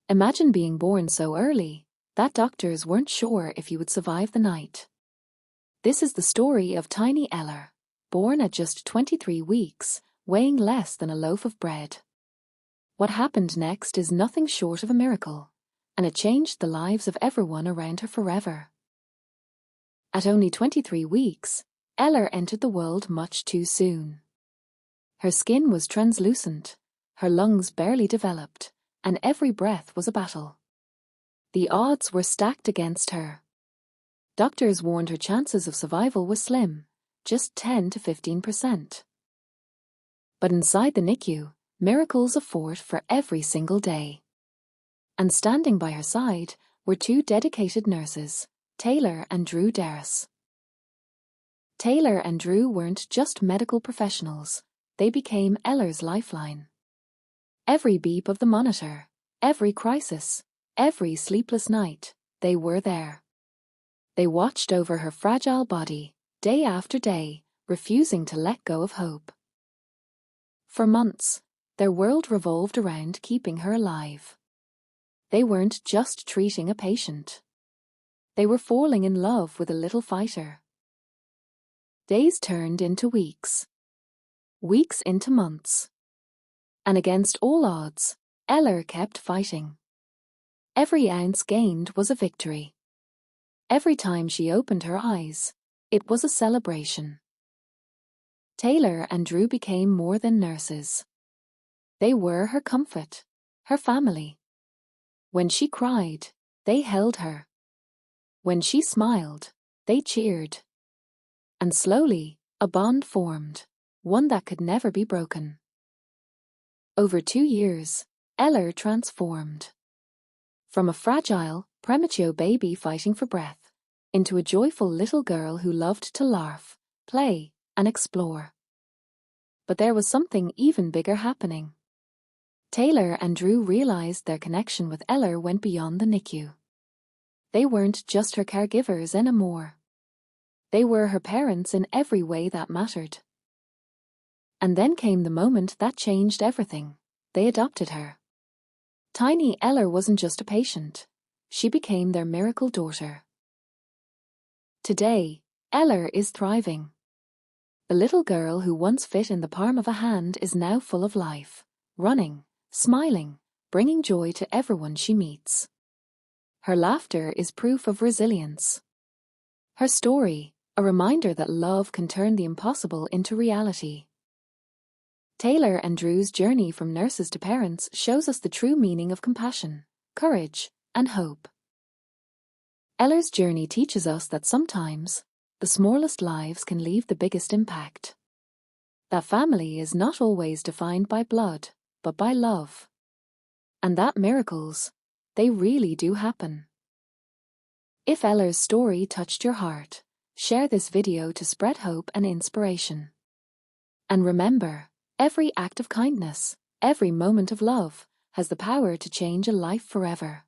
Imagine being born so early that doctors weren't sure if you would survive the night. This is the story of tiny Eller, born at just 23 weeks, weighing less than a loaf of bread. What happened next is nothing short of a miracle, and it changed the lives of everyone around her forever. At only 23 weeks, Eller entered the world much too soon. Her skin was translucent, her lungs barely developed, and every breath was a battle. The odds were stacked against her. Doctors warned her chances of survival were slim, just 10 to 15%. But inside the NICU, miracles afford for every single day. And standing by her side were two dedicated nurses, Taylor and Drew Deras. Taylor and Drew weren't just medical professionals, they became Eller's lifeline. Every beep of the monitor, every crisis, every sleepless night, they were there. They watched over her fragile body, day after day, refusing to let go of hope. For months, their world revolved around keeping her alive. They weren't just treating a patient. They were falling in love with a little fighter. Days turned into weeks. Weeks into months. And against all odds, Eller kept fighting. Every ounce gained was a victory. Every time she opened her eyes, it was a celebration. Taylor and Drew became more than nurses. They were her comfort, her family. When she cried, they held her. When she smiled, they cheered. And slowly, a bond formed, one that could never be broken. Over 2 years, Eller transformed. From a fragile, premature baby fighting for breath, into a joyful little girl who loved to laugh, play, and explore. But there was something even bigger happening. Taylor and Drew realized their connection with Eller went beyond the NICU. They weren't just her caregivers anymore. They were her parents in every way that mattered. And then came the moment that changed everything. They adopted her. Tiny Eller wasn't just a patient. She became their miracle daughter. Today, Eller is thriving. The little girl who once fit in the palm of a hand is now full of life, running, smiling, bringing joy to everyone she meets. Her laughter is proof of resilience. Her story, a reminder that love can turn the impossible into reality. Taylor and Drew's journey from nurses to parents shows us the true meaning of compassion, courage, and hope. Eller's journey teaches us that sometimes, the smallest lives can leave the biggest impact. That family is not always defined by blood, but by love. And that miracles, they really do happen. If Eller's story touched your heart, share this video to spread hope and inspiration. And remember, every act of kindness, every moment of love, has the power to change a life forever.